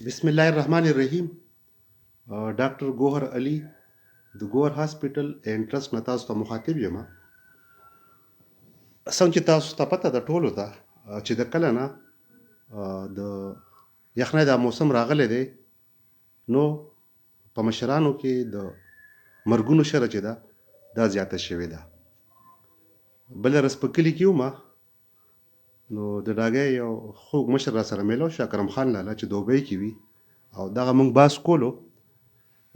بسم الله الرحمن الرحیم. ډاکټر ګوهر علي د ګوهر هاسپټل اینډ ټرست نه تاسو ته مخاطب یم. څنګه چې تاسو ته پته ده ټولو ته چې د کله نه د یخنۍ دا موسم راغلی دی، نو په مشرانو کې د مرګونو شره چې ده دا زیاته شوې ده. بله ورځ په کلي کې ومه، نو د ډاګۍ یو خوږ مشر را سره میلاو شو، اکرم خان لاله، چې دوبۍ کې وي او دغه موږ بحث کولو.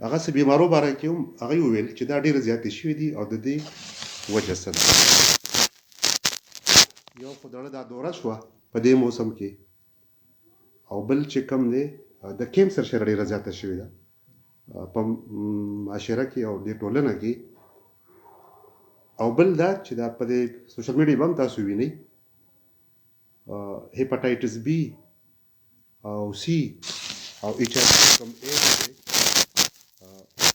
هغه څه بیمارو باره کې هم هغه وویل چې دا ډېرې زیاتې شوې دي او د دې وجه څه ده. یو خو دړه دا دوره شوه په دې موسم کې، او بل چې کم دی د کینسر شره ډېره زیاته شوې ده په معاشره کې او دې ټولنه کې. او بل دا چې دا په دې سوشل میډیا به هم تاسو وینئ، هیپاټایټس بي او سی او ایچ آی وي کم ایډ دی،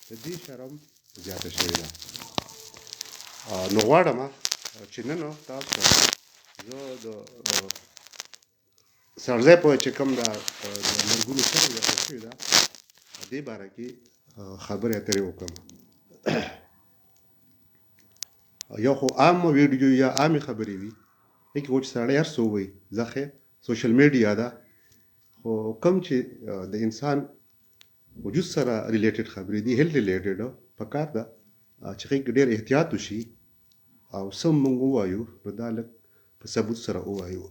د دې شره هم زیاته شوې ده. نو غواړم چې نن تاسو زه د سرځای په چې کوم دا د مرګونو سره زیاته شوې ده دې باره کې خبرې اترې وکړم. یو خو عام ویډیو یا عامې خبرې وي، لکه چې سړی هر څه ووایي، زه خیر سوشل میډیا ده، خو کوم چې د انسان وجود سره ریلیټډ خبرې دي، هیلث ریلیټډ، پکار ده چې هغې کې ډېر احتیاط وشي او څه موږ ووایو نو دا لږ په ثبوت سره ووایو.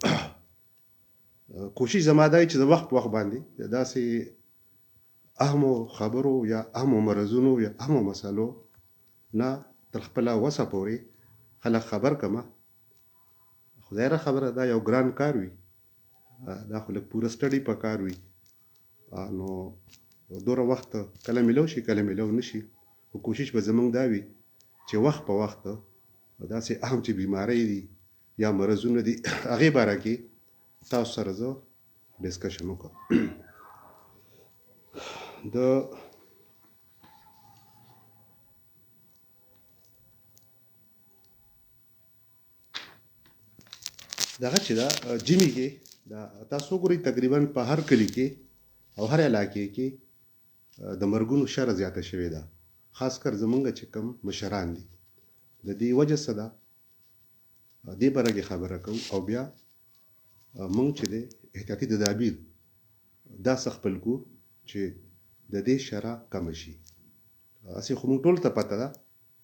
کوشش زما دا چې د وخت په وخت باندې داسې اهمو خبرو یا اهمو مرضونو یا اهمو مسالو نه تر خپله وسه پورې خلک خبر کړمه. خدایره خبره دا یو ګران کار وي، دا خو لږ پوره سټډي په کار وي، نو دوره وخت کله میلو شي کله میلو نشي، خو کوشش به زمونږ دا وي چې وخت په وخت داسې اهم چې بیماری دي یا مرضونه دي هغې باره کې تاسو سره زه ډسکشن وکړم. د دغه چې دا جیمي کې دا تاسو وګورئ، تقریبا په هر کلي کې او هر علاقې کې د مرګونو شره زیاته شوې ده، خاص کر زمونږ چې کوم مشران دي. د دې وجه څه ده دې باره کې خبره کوو، او بیا مونږ چې دی احتیاطي تدابیر داسې خپل کړو چې د دې شره کمه شي. هسې خو مونږ ټول ته پته ده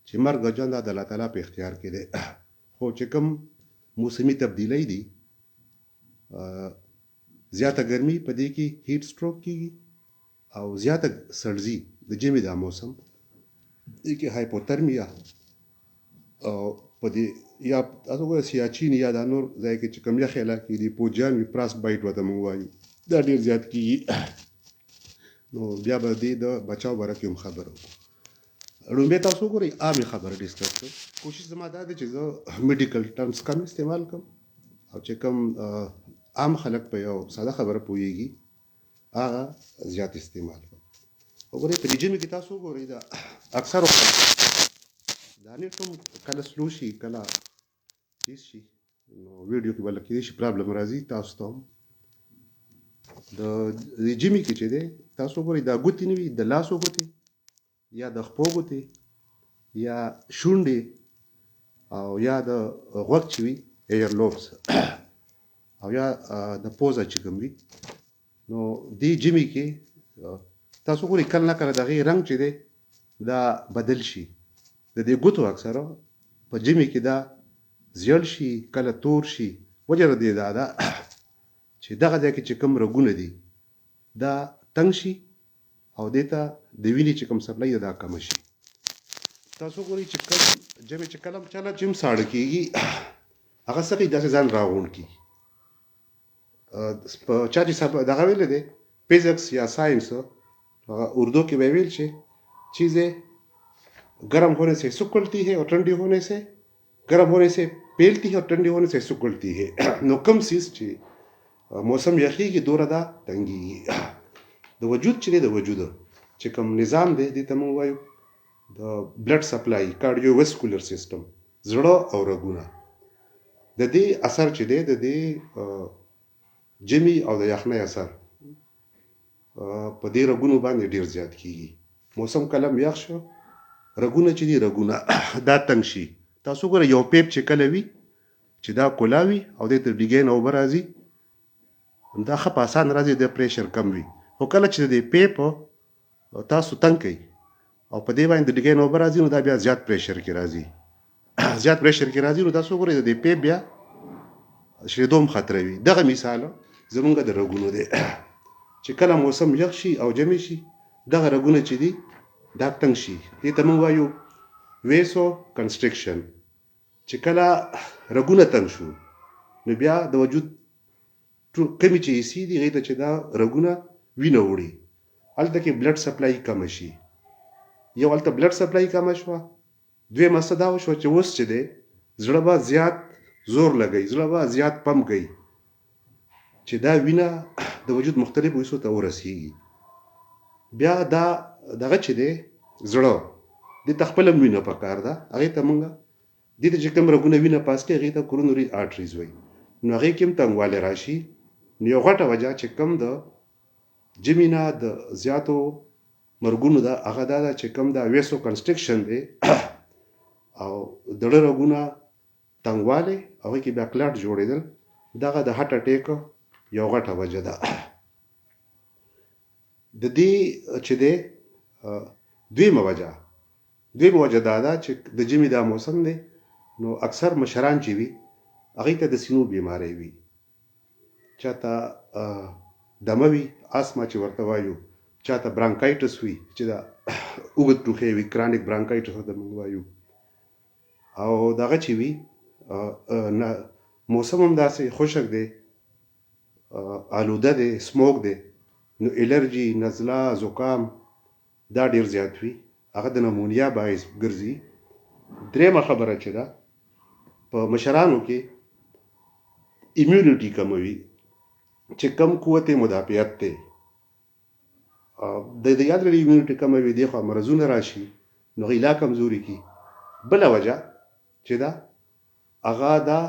چې مرګ او ژوند د الله تعالی په اختیار کې دی، خو چې کوم موسمي تبدیلی دي، زیاته ګرمي په دې کې هیټ سټروک کېږي، او زیاته سړځي د ژمي دا موسم دې کې هایپوترمیا، او په دې یا تاسو وګورئ سیاچین یا دا نور ځای کې چې کوم یخې علاقې دي، پوجیان وي، پراس بایټ ورته موږ وایو، دا ډېر زیات کېږي. نو بیا به دې د بچاو باره کې هم خبره وکړو. لومبې تاسو وګورئ عامې خبره ډسکس کړو. کوشش زما دا دی چې زه میډیکل ټرمز کم استعمال کړم، او چې کوم عام خلک په یو ساده خبره پوهېږي هغه زیات استعمال کړم. وګورئ په دې ژمي کې تاسو وګورئ دا اکثرو خلکو دا نیټ هم کله سلو شي کله تیز شي، نو ویډیو کې به لږ کېدای شي پرابلم راځي تاسو ته هم. د ژمي کې چې دی تاسو وګورئ دا ګوتې نه وي، د لاسو ګوتې یا د خپو ګوتې یا شونډې او یا د غوږ چې وي ایر لوبس او یا د پوزه چې کوم وي، نو دې ژمي کې تاسو وګورئ کله نه کله د هغې رنګ چې دی دا بدل شي. د دې ګوتو اکثره په ژمي کې دا زیړ شي کله تور شي. وجه د دې دا ده چې دغه ځای کې چې کوم رګونه دي دا تنګ شي او دې ته د وینې چې کوم سپلای دا کمه شي. تاسو وګورئ چې کوم ژمي چې کله چله چې هم ساړه کېږي هغه څه کوي داسې ځان راغونډ کړي. په چا چې دغه ویلی دی فزکس یا سائنس اردو کې به ویل شي چیزیں गर्म होने से सुखलती है और ठंडी होने से गर्म होने से पेलती है और ठंडी होने से सुखलती है. نو کوم سیز چې موسم یخېږي دوره دا تنګېږي. د وجود چې دی د وجود چې کوم نظام دی دې ته موږ وایو د بلډ سپلای، کارډیو واسکولر سیستم، زړه او رګونه. د دې اثر چې دی د دې ژمي او د یخنۍ اثر په دې رګونو باندې ډیر زیات کیږي. موسم کله یخ شو رګونه چې دي رګونه دا تنګ شي. تاسو ګوره یو پیپ چې کله وي چې دا کولاوي او د تر ډیګین اوبه راځي دا ښه په اسان راځي د پریشر کم وي. خو کله چې د پیپ تاسو تنګ کوي او په دې باندې د ډیګین اوبه راځي نو دا بیا زیات پریشر کې راځي زیات پریشر کې راځي نو تاسو ګوره د پیپ بیا شیدوم خطر وي. دغه مثال زمونږ د رګونو دی چې کله موسم یخ شي او جمع شي دغه رګونه چې دي دا تنګ شي. دې ته موږ وایو ویسو کنسټرکشن. چې کله رګونه تنګ شو نو بیا د وجود کمی چې حصې دي هغې ته چې دا رګونه وینه وړي هلته کې بلډ سپلای کمه شي. یو هلته بلډ سپلای کمه شوه. دویمه څه دا وشوه چې اوس چې دی زړه به زیات زور لګوي زړه به زیات پمپ کوي چې دا وینه د وجود مختلفو حصو ته ورسیږي. بیا دا دغه چې دی زړه دې ته خپله وینه پکار ده هغې ته موږ دې ته چې کوم رګونه وینه پاس کوي هغې ته کورونري آرټریز وایي. نو هغې کې هم تنګوالی راشي. نو یو غټه وجه چې کوم د جمع نه د زیاتو مرګونو ده هغه دا ده چې کوم دا ویسو کنسټرکشن دی او د زړه رګونه تنګوالی هغې کې بیا کلاټ جوړېدل دغه د هارټ اټیک یو غټه وجه ده. د دې چې دی دویمه وجه دا ده چې د ژمي دا موسم دی نو اکثر مشران چې وي هغې ته د سینو بیماری وي. چاته دمه وي آسما چې ورته وایو چاته برانکایټس وي چې دا اوږد ټوخی وي کرانیک برانکایټس ورته موږ وایو. او دغه چې وي موسم هم داسې خشک دی آلوده دی سموک دی نو الرجي نزله زکام دا ډیر زیات وي هغه د نمونیا باعث ګرځي. درېیمه خبره چې ده په مشرانو کې ایمیونټي کموي چې کم قوت مدافعت دی د یاد لري ایمیونټي کموي دی خو مرضونه راشي نو غیلا کمزوري کی. بله وجه چې ده هغه دا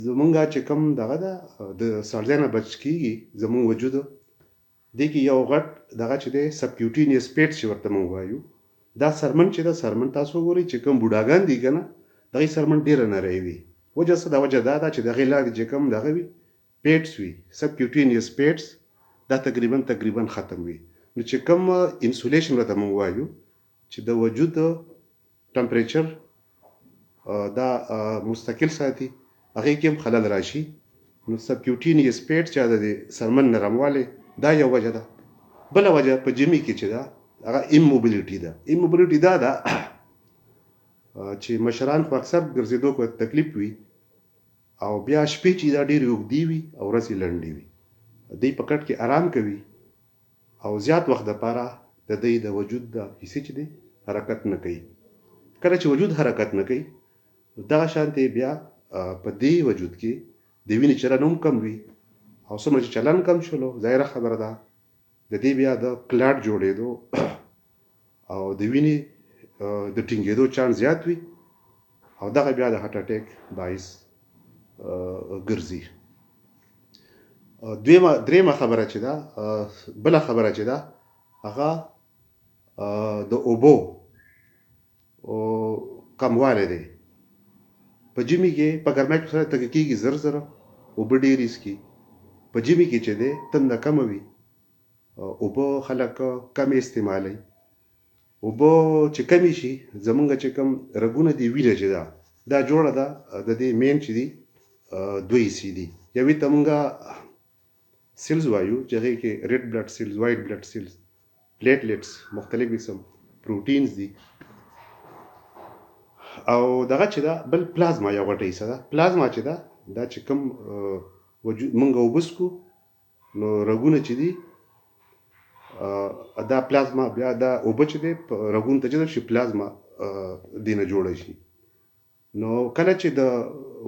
زمونږه چې کم دغه ده د سړځای نه بچ کیږي زمونږ وجود دې کې یو غټ دغه چې دی سبکیوټینیس پیټ چې ورته موږ وایو دا سرمن چې ده سرمن تاسو وګورئ چې کوم بوډاګان دي که نه دغې سرمن ډېره نری وي. وجه څه ده وجه دا ده چې د هغې لاندې چې کوم دغه وي پیټس وي سبکیوټینیس پیټس دا تقریبا ختم وي. نو چې کوم انسولیشن ورته موږ وایو چې د وجود ټمپریچر دا مستقل ساتي هغې کې هم خلل راشي. نو سبکیوټینیس پیټس چې د سرمن نرموالی دا یو وجه ده. بله وجه په ژمي کې چې ده هغه ایموبیلیټي ده. ایموبیلیټي دا ده چې مشران خو اکثر ګرځېدو کو تکلیف وي او بیا شپې چې دا ډېرې اوږدې وي او ورځې لنډې وي دوی په کټ کې آرام کوي او زیات وخت دپاره د دوی د وجود د حصې چې دی حرکت نه کوي. کله چې وجود حرکت نه کوي دغه شانتې بیا په دې وجود کې د وینې چلن هم کم وي او څومره چې چلن کم شولو ظاهره خبره ده د دې بیا د کلاټ جوړېدو او د وینې د ټینګېدو چانس زیات وي او دغه بیا د هارټ اټیک باعث ګرځي. درېیمه خبره چې ده بله خبره چې ده هغه د اوبو کموالی دی. په ژمي کې په ګرمۍ کې سره تږی کېږي زر اوبه ډېرې څښي. په ژمي کې چې دی تنده کمه وي اوبه خلک کمې استعمالوي. اوبه چې کمې شي زمونږ چې کوم رګونه دي وینه چې ده دا جوړه ده د دې مین چې دي دوه حصې دي. یوې ته مونږ سیلز وایو چې هغې کې ریډ بلډ سیلز وایټ بلډ سیلز پلیټلیټس مختلف قسم پروټینز دي او دغه چې ده بل پلازما یو غټه حصه ده. پلازما چې ده دا چې کوم وجود مونږ اوبه څښو نو رګونه چې دي دا پلازما بیا دا اوبه چې دی رګونو ته جذب شي پلازما دې نه جوړه شي. نو کله چې د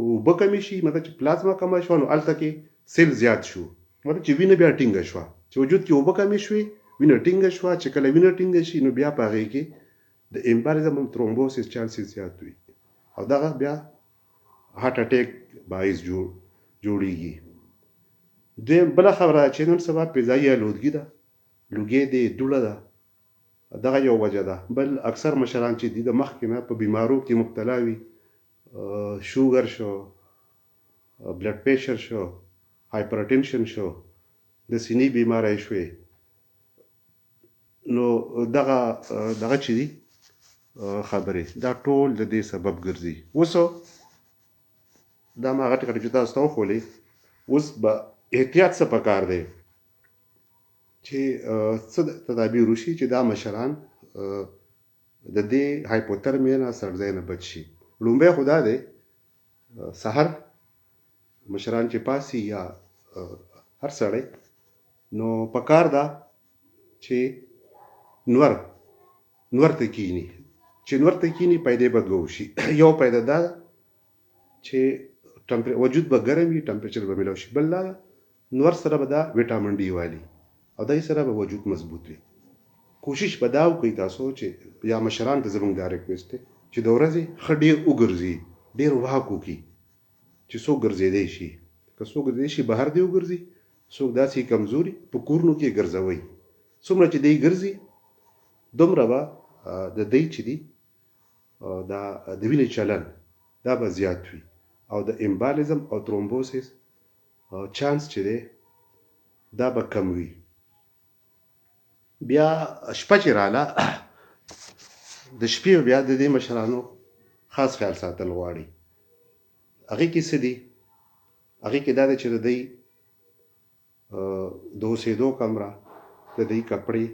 اوبه کمې شي مطلب چې پلازما کمه شوه نو هلته کې سیل زیات شو مطلب چې وینه بیا ټینګه شوه. چې وجود کې اوبه کمې شوې وینه ټینګه شوه. چې کله وینه ټینګه شي نو بیا په هغې کې د امباریزم ترومبوسس چانسز زیات وي او دغه بیا هارټ اټیک باعث جوړیږي. دویم بله خبره چې نن سبا فضایي آلودګي ده، لوګي دی، دوړه ده، دغه یو وجه ده. بل اکثر مشران چې دي د مخکې نه په بیمارو کې مبتلا وي، شوګر شو، بلډ پریشر شو، هایپرټنشن شو، د سینې بیماری شوې، نو دغه چې دي خبرې دا ټول د دې سبب ګرځي. اوس دا ما غټ چې تاسو ته وښولې، اوس به احتیاط څه پکار دی چې څه تدابیر وشي چې دا مشران د دې هایپوترمیا نه سړځای نه بچ شي. لومبی خو دا دی سحر مشران چې پاسي یا هر سړی نو پکار دا چې نور ته کینی، چې نور ته کینی پیدا به دوه شي. یو پیدا دا چې وجود به ګرم وي، ټمپریچر به ملاو شي. بل دا نور سره به دا ویټامین ډي والی او دای سره به وجود مضبوط وي. کوشش به دا وکړئ تاسو چې یا مشران ته زموږ دا ریکویسټ دی چې د ورځې ښه ډېر وګرځي، ډېر واک وکړي چې څوک ګرځېدی شي. که څوک ګرځېدی شي بهر دی وګرځي، څوک داسې کمزوري په کورونو کې ګرځوئ. څومره چې دی ګرځي دومره به د دی چې دی دا د وینې چلن دا به زیات وي او د امبالیزم او ترومبوسیس چانس چې دی دا به کم وي. بیا شپه چې رااله د شپې بیا د دې مشرانو خاص خیال ساتل غواړي. هغې کې څه دي؟ هغې کې دا دی چې د دی د اوسېدو کمره، د دی کپړې،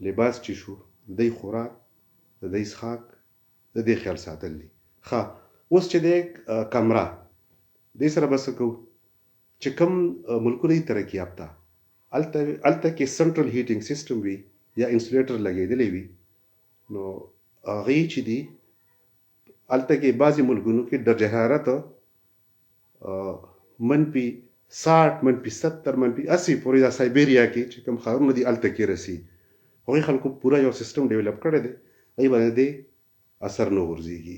لباس چې شو، د دی خوراک، د دی څښاک، د دې خیال ساتل دي. ښه اوس چې دی کمره دې سره به څه کوو چې کوم ملکونه دي ترقي یافته هلته کې سنټرل هیټینګ سیسټم وي یا انسولیټر لګېدلی وي، نو هغې چې دي هلته کې بعضې ملکونو کې درجه حرارت منفي 60 منفي 70 منفي 80 پورې دا سایبیریا کې چې کوم ښارونه دي هلته کې رسي. هغوی خلکو پوره یو سیسټم ډیولپ کړی دی، هغې باندې دې اثر نه غورځېږي.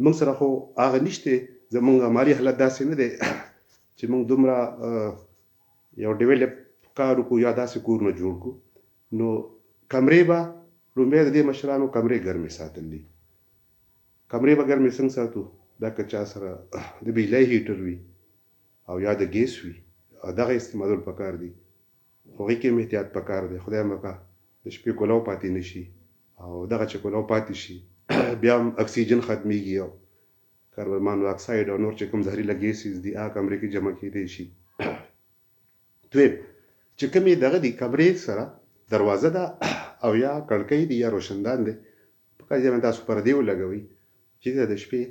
موږ سره خو هغه نشته، زموږ مالي حالت داسې نه دی چې موږ دومره یو ډیولپ کار وکړو یا داسې کورونه جوړ کړو. نو کمرې به لومبی د دې مشرانو کمرې ګرمې ساتل دي. کمرې به ګرمې څنګه ساتو؟ دا که چا سره د بجلی هیټر وي او یا د ګیس وي دغه استعمالول پکار دي. هغې کې هم احتیاط پکار دی. خدای مکړه د شپې کولو پاتې نه شي او دغه چې کولو پاتې شي بیا هم اکسیجن ختمیږي او کاربن مونوکساید او نور چې کوم زهریله ګیسز دي هغه کمرې کې جمع کېدی شي. دویم چې کومې دغه دي کمرې سره دروازه ده او یا کړکۍ دي یا روشندان دی، پکار دی تاسو پردې ولګوئ چې د شپې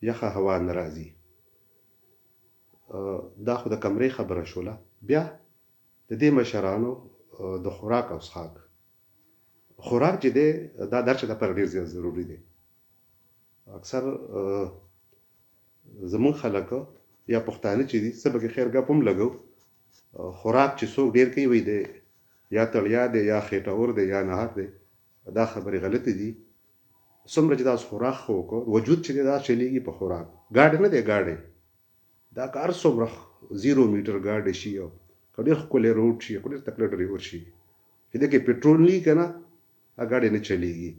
یخه هوا نه راځي. دا خو د کمرې خبره شوله. بیا د دې مشرانو د خوراک او څښاک. خوراک چې دی دا درچه لپاره ډېر زیات ضروري دی. اکثر زموږ خلک یا پښتانه چې دي څه پکې خیر ګپ هم لګو، خوراک چې څوک ډېر کوي وایي دی یا تړیا دی یا خېټور دی یا نهار دی. دا خبرې غلطې دي. څومره چې تاسو خوراک ښه وکړو وجود چې دی دا چلیږي په خوراک. ګاډی نه دی ګاډی، دا که هر څومره 0 میټر ګاډی شي او که ډېر ښکلی روډ شي که ډېر تکړه ډریور شي چې دې کې پټرول نه وي که نه ګاډی نه چلیږي.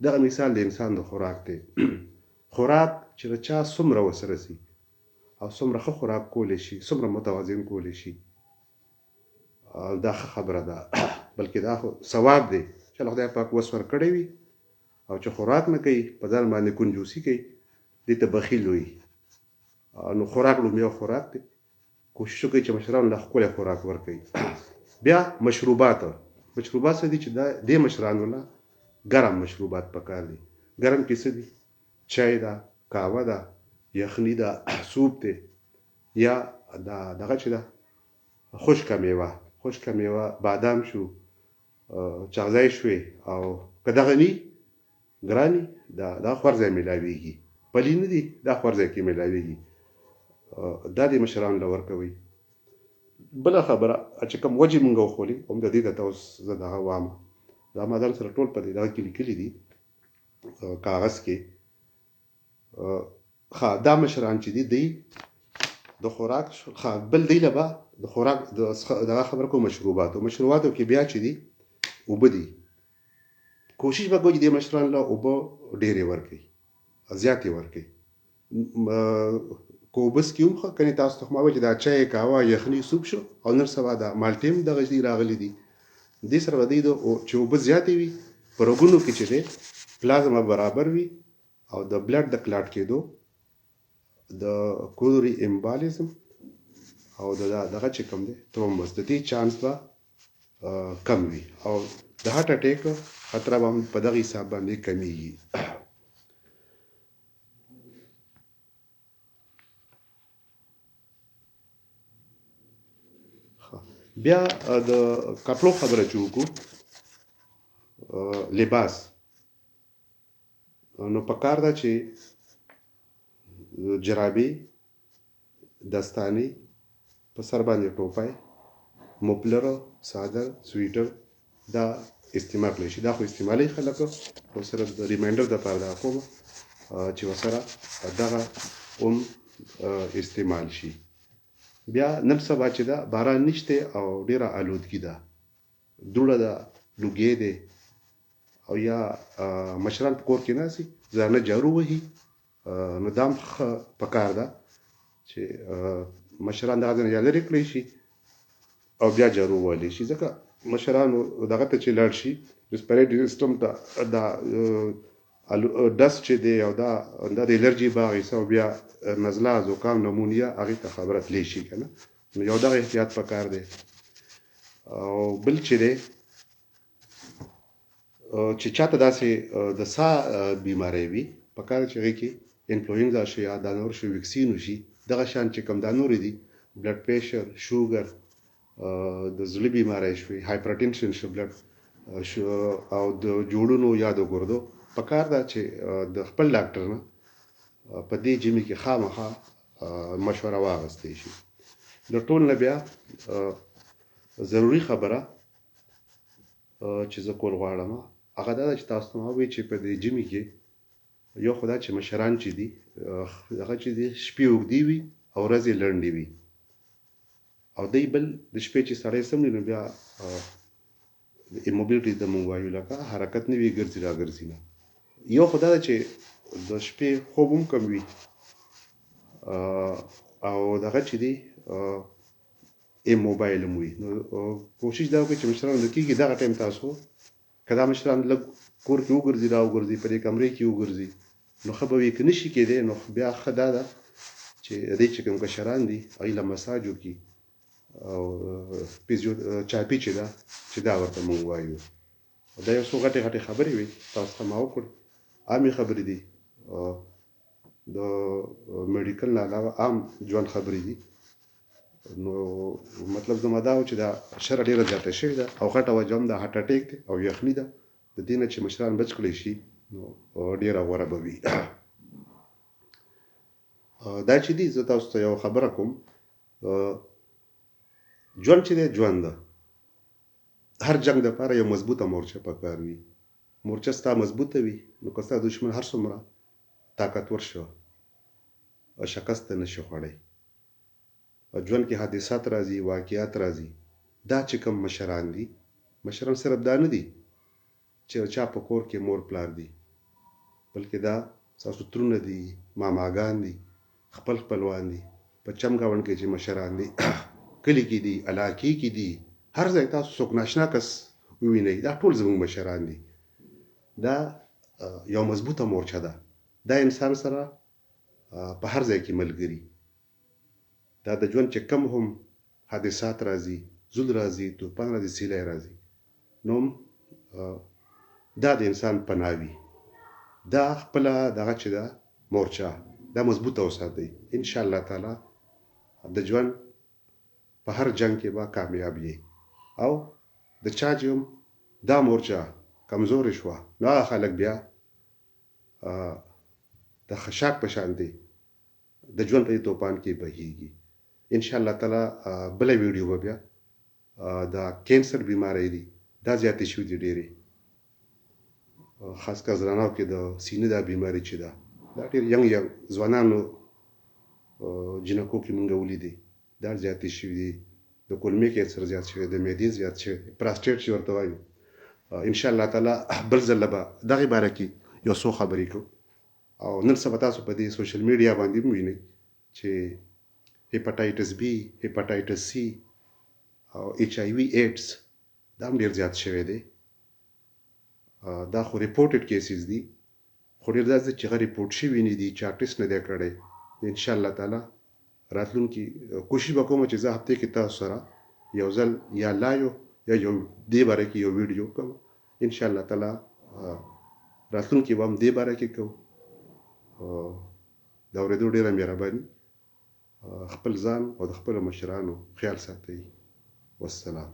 دغه مثال د انسان د خوراک دی. خوراک چې د چا څومره ورسره سي او څومره ښه خوراک کولی شي، څومره متوازن کولی شي، دا ښه خبره ده. بلکې دا خو ثواب دی چې الله خدای پاک وس ورکړی وي او چې خوراک نه کوي په ځان باندې کنجوسي کوي دې ته بخیل وي. نو خوراک لومړی خوراک دی. کوشش وکړئ چې مشرانو له ښکلی خوراک ورکوي. بیا مشروبات څه دي چې دې مشرانو له ګرم مشروبات پکار دي. ګرم کې څه دي؟ چای ده، قهوه ده، یخني ده، سوپ دی یا دغه چې ده خشکه میوه بادام شو، چغزی شوې او که دغه نی ګراني دا خورځی میلاویږي، پلي نه دي دا خورځی کې میلاویږي. دا دې مشرانو له ورکوئ. بله خبره چې کوم وجې مونږ وښولې هم د دې ته اوس زه دغه وامه دا ما ځان سره ټول په دې دغه کې لیکلي دي کاغذ کې. دا مشران چې دي دوی د خوراک بل دی له به د خوراک دغه خبره کوم مشروباتو کې بیا چې دي اوبه دي کوشش به کوي چې د مشران له اوبه ډېرې ورکړي زیاتې ورکړي کوبس کې هم کني تاسو ته ما وایي چې دا چای قهوه یخني سوپ شو او نن سبا د مالټې هم دغه دي راغلي دي دې سره به دی چې اوبه زیاتې وي په رګونو کې چې دی پلازما برابر وي او د بلډ د کلاټ کېدو د کولوري امبالیزم او دغه چې کوم دی ترومبس د دې چانس به کم وي او د هارت اټیک خطر به هم په دغه حساب باندې کمیږي بیا د کپړو خبره چې وکړو لباس نو پکار ده چې جرابې دستانې په سر باندې ټوپای مفلر صادر سویټر دا استعمال کړی شي دا خو استعمالي خلک او سره د ریمایندر د پاره دا کوم چې وسره دغه استعمال شي بیا نن سبا چې دا باران نشته او ډیره آلودګي ده دوړه ده لوګي ده او یا مشران په کور کې ناسي ځانه جارو وهي نو دام پکار ده چې مشران دغه نه لري کړی شي او بیا جارو والی شي ځکه مشران دغه ته چې لاړ شي ریسپیریټری سیستم ته دا ډست چې دی او دا د الرجی باغی سو بیا نزله زکام نمونیا هغه ته خبره تلی شي کنه نو یو دا احتیاط پکار دی او بل چې دی چې چاته داسې د سا بیماری وي پکار چې هغه کې انفلوئنزا شي یا د نور شي ویکسین شي دغه شان چې کوم د نور دي بلډ پریشر شوګر د زړه بیماری شوي هایپرټنشن شو بلډ او د جوړونو یا د ګردو پکار دا چې د خپل ډاکټر نه په دې جمی کې خامخا مشوره واغستې شي د ټول نه بیا ضروری خبره چې زه کول غواړم هغه دا چې تاسو ته وایي چې په دې جمی کې یو خدای چې مشران چې دي هغه چې دي شپې وګدي وي او ورځې لنډې وي او دی بل د شپې چې سړی سم نه بیا ایموبیلیټي د مونږ وایو لکه حرکت نه وي ګرځي را ګرځي نه یو خدای چې د شپې خوب هم کم وي او دغه چې دی موبایل هم وي نو کوشش دا وکړئ چې مشران د کېږي دغه ټایم تاسو که دا مشران لږ کور کې وګرځي را وګرځي په دې کمرې کې وګرځي نو ښه به وي که نه شي کېدی نو بیا ښه دا ده چې دې چې کوم کشران دي هغوی له مساج وکړي او چاپي چې ده چې دا ورته مونږ وایو دا یو څو غټې غټې خبرې وي تاسو ته ما وکړ عامې خبرې دي د میډیکل نه علاوه عام ژوند خبرې دي نو مطلب زما دا و چې دا شره ډېره زیاته شوې ده او غټه وجه هم د هارټ اټیک دی او یخني ده د دې نه چې مشران بچ کړی شي نو ډېره غوره به وي دا چې دي زه تاسو ته یو خبره کوم ژوند چې دی ژوند ده هر جنگ دپاره یو مضبوطه مورچه پکار وي مورچه ستا مضبوطه وي نو که ستا دشمن هر څومره طاقتور شو شکست نه شي خوړی ژوند کې حادثات راځي واقعات راځي دا چې کوم مشران دي مشران صرف دا نه دي چې چا په کور کې مور پلار دي بلکې دا ستاسو ترونه دي ماماګان دي خپل خپلوان دي په چمګاونډ کې چې مشران دي کلی کې دي علاقې کې دي هر ځای تاسو څوک ناشنا کس ووینئ دا ټول زموږ مشران دي دا یو مضبوطه مورچه ده دا انسان سره په هر ځای کې ملګري دا د ژوند چې کم هم حادثات راځي زول راځي توپان راځي سیلۍ راځي نو دا د انسان پناوي دا خپله دغه چې ده مورچه دا مضبوطه وساتئ انشاءالله تعالی د ژوند په هر جنگ کې به کامیاب یې او د چا چې هم دا مورچه کمزورې شوه نو هغه خلک بیا د خشاک په شان دی د ژوند په دې توپان کې بهیږي انشاءالله تعالی بله ویډیو به بیا د کینسر بیماری دي دا زیاتې شوي دي ډېرې خاص کر زنانو کې د سینې دا بیماری چې ده دا ډېر ینګ ځوانانو جنکو کې مونږ ولیدې دا زیاتې شوي دي د کولمې کینسر زیات شوی د معدې زیات شوی پراسټیټ چې ورته وایو ان شاء الله تعالی بل ځل به دغه باره کې یو څو خبرې کوو او نن سبا تاسو په دې سوشل میډیا باندې وینئ چې هیپاټایټس بی هیپاټایټس سی او ایچ آی وی ایډز دا هم ډېر زیات شوی دی دا خو ریپورټډ کیسز دي خو ډېر داسې چې هغه ریپورټ شوي نه دي چا ټیسټ نه دی کړی ان شاء الله تعالی راتلونکي کوشش به کوم چې زه هفته کې تاسو سره یو ځل یا لایو یا یو دې باره کې یو ویډیو کوم ان شاء الله تعالی راتلونکي به هم دې باره کې کوو د اورېدو ډېره مهرباني خپل ځان او د خپلو مشرانو خیال ساتئ والسلام